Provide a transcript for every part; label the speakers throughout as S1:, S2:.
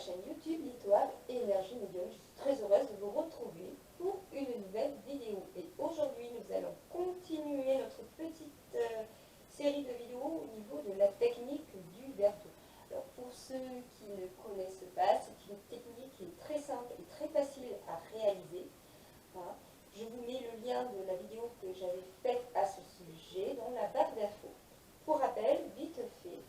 S1: chaîne YouTube Litwab Énergie Médium. Je suis très heureuse de vous retrouver pour une nouvelle vidéo. Et aujourd'hui, nous allons continuer notre petite série de vidéos au niveau de la technique du verre d'eau. Alors pour ceux qui ne connaissent pas, c'est une technique qui est très simple et très facile à réaliser. Voilà. Je vous mets le lien de la vidéo que j'avais faite à ce sujet dans la barre d'infos. Pour rappel, vite fait,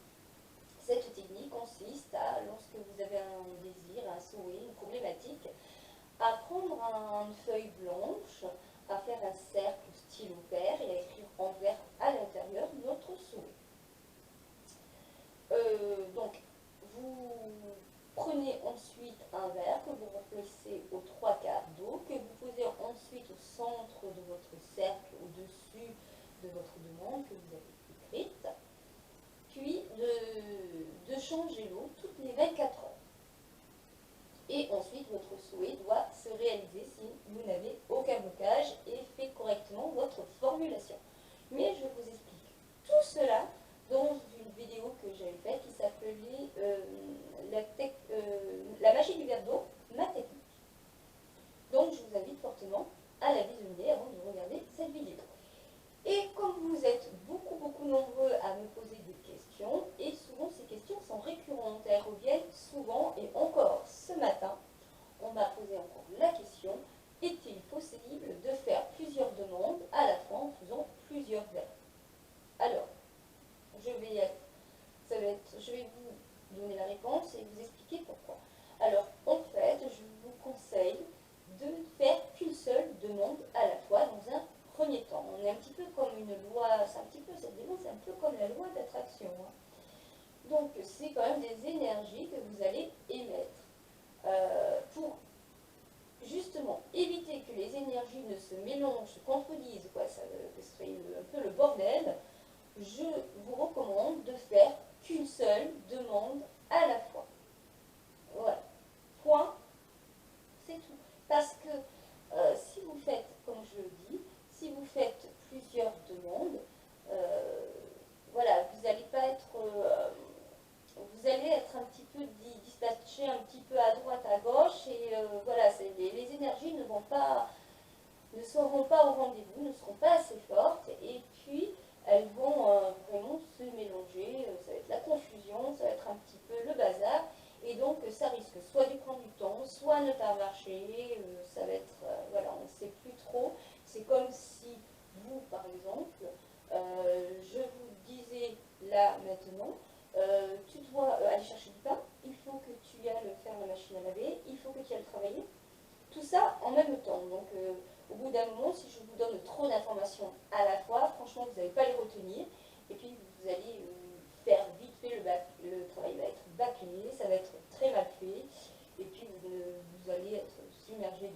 S1: cette technique consiste à, lorsque vous avez un désir, un souhait, une problématique, à prendre une feuille blanche, à faire un cercle stylo vert et à écrire en vert à l'intérieur notre souhait. Donc, vous prenez ensuite un verre que vous remplacez aux 3/4 d'eau, que vous posez ensuite au centre de votre cercle, au-dessus de votre demande que vous avez écrite, puis de changer l'eau toutes les 24 heures. Et ensuite, votre souhait doit se réaliser si vous n'avez aucun blocage et fait correctement votre formulation. Mais je vous explique tout cela dans une vidéo que j'avais faite qui s'appelait la magie du verre d'eau, ma technique. Donc, je vous invite fortement à la visionner avant de regarder cette vidéo. Et comme vous êtes beaucoup nombreux à me poser des questions, et souvent ces questions sont récurrentes, elles reviennent souvent, et encore ce matin, on m'a posé encore la question, est-il possible de faire plusieurs demandes à la fois en faisant plusieurs verres? Alors, je vais vous donner la réponse et vous expliquer pourquoi. Alors, en fait, je vous conseille de faire qu'une seule demande à la fois dans un premier temps. On est un petit peu comme une loi, cette demande, c'est un peu comme la loi d'attraction. Donc, c'est quand même des énergies que vous allez émettre. Pour justement éviter que les énergies ne se mélangent, se contredisent, que ce soit un peu le bordel, je vous recommande de faire qu'une seule demande à la fois. Voilà. Point. C'est tout. Parce que si vous faites, comme je le dis, si vous faites plusieurs demandes, voilà, vous allez pas être, vous allez être un petit peu dispatché un petit peu à droite, à gauche, et voilà, les énergies ne seront pas au rendez-vous, ne seront pas assez fortes, et puis elles vont vraiment se mélanger, ça va être la confusion, ça va être un petit peu le bazar, et donc ça risque soit de prendre du temps, soit ne pas marcher, ça va être, voilà, on ne sait plus trop. C'est comme si vous, par exemple, je vous disais là maintenant, tu dois aller chercher du pain, il faut que tu ailles faire la machine à laver, il faut que tu ailles travailler, tout ça en même temps. Donc au bout d'un moment, si je vous donne trop d'informations à la fois, franchement, vous n'allez pas les retenir, et puis vous allez faire vite fait, le travail va être bâclé, ça va être très mal fait, et puis vous allez être submergé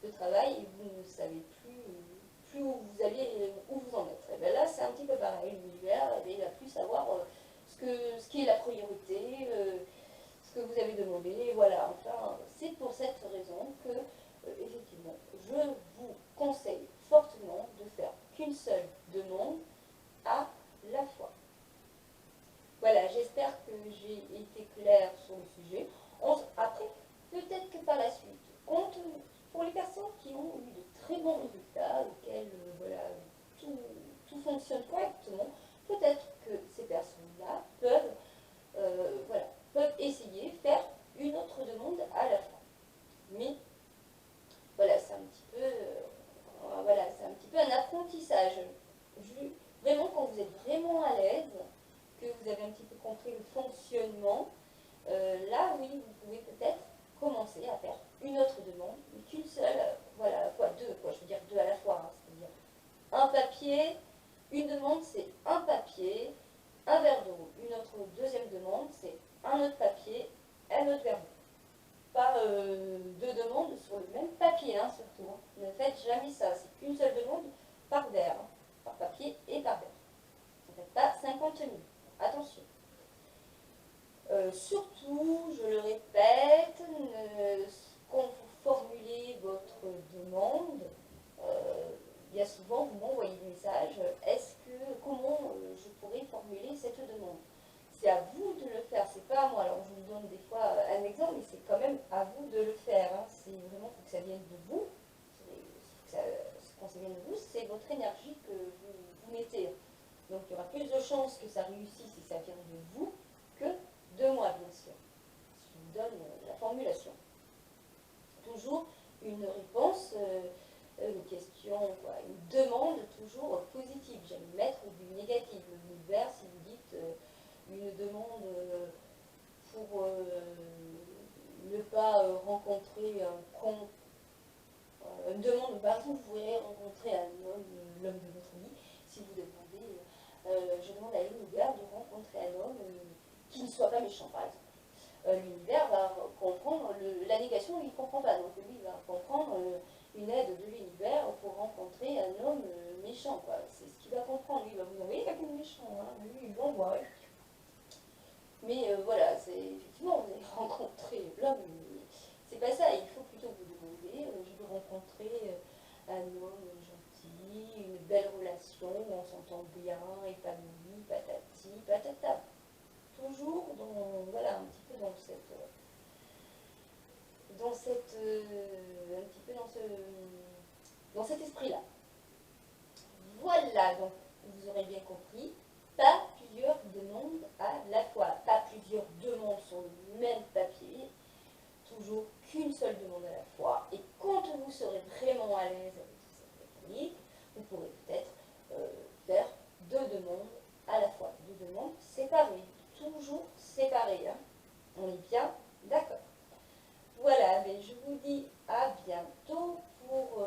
S1: de travail, et vous ne savez plus où vous allez, où vous en êtes. Et bien là, c'est un petit peu pareil, l'univers, il va plus savoir ce qui est la priorité, ce que vous avez demandé, voilà. Enfin, c'est pour cette raison que, effectivement, je vous conseille fortement de faire qu'une seule demande à la fois. Voilà, j'espère que j'ai été claire sur le sujet. Après, peut-être que par la suite, pour les personnes qui ont eu de très bons résultats, auxquels voilà, tout fonctionne correctement, peut-être que ces personnes-là peuvent essayer de faire une autre demande à la fois. Mais voilà, c'est un petit peu, un apprentissage. Vraiment, quand vous êtes vraiment à l'aise, que vous avez un petit peu compris le fonctionnement, là, oui, vous pouvez peut-être commencer à faire une autre demande, mais qu'une seule, voilà, je veux dire deux à la fois, hein, c'est-à-dire un papier, une demande, c'est un papier, un verre d'eau. Une autre deuxième demande, c'est un autre papier, un autre verre d'eau. Pas deux demandes sur le même papier, hein, surtout. Hein. Ne faites jamais ça, c'est qu'une seule demande par verre, hein, par papier et par verre. Ne faites pas 50 000. Attention. Surtout, je le répète, quand vous formulez votre demande, bien souvent vous m'envoyez des messages, comment je pourrais formuler cette demande? C'est à vous de le faire, c'est pas à moi. Alors je vous donne des fois un exemple, mais votre énergie que vous mettez. Donc il y aura plus de chances que ça réussisse et ça vient de vous que de moi, bien sûr. Je vous donne la formulation. Toujours une réponse, une question, quoi, une demande toujours positive. J'aime mettre du négatif. L'univers, si vous dites une demande pour ne pas rencontrer un con, une demande, par exemple, vous voulez rencontrer un homme, l'homme de votre vie, si vous demandez, je demande à l'univers de rencontrer un homme qui ne soit pas méchant, par exemple. L'univers va comprendre, la négation, il ne comprend pas, donc lui, il va comprendre une aide de l'univers pour rencontrer un homme méchant, quoi. C'est ce qu'il va comprendre, lui, il va vous envoyer quelqu'un de méchant, hein. Lui, il l'envoie. Mais voilà, c'est effectivement, vous allez rencontrer l'homme, c'est pas ça, il faut plutôt vous demander, je veux rencontrer un homme gentil, une belle relation, où on s'entend bien, épanoui, patati, patata. Toujours dans, voilà, un petit peu dans un petit peu dans cet esprit-là. Voilà, donc vous aurez bien compris, pas plusieurs demandes à la fois, pas plusieurs demandes sur le même papier, toujours qu'une seule demande à la fois. Et quand vous serez vraiment à l'aise avec cette technique, vous pourrez peut-être faire deux demandes à la fois, deux demandes séparées, toujours séparées. Hein. On est bien d'accord. Voilà, mais je vous dis à bientôt pour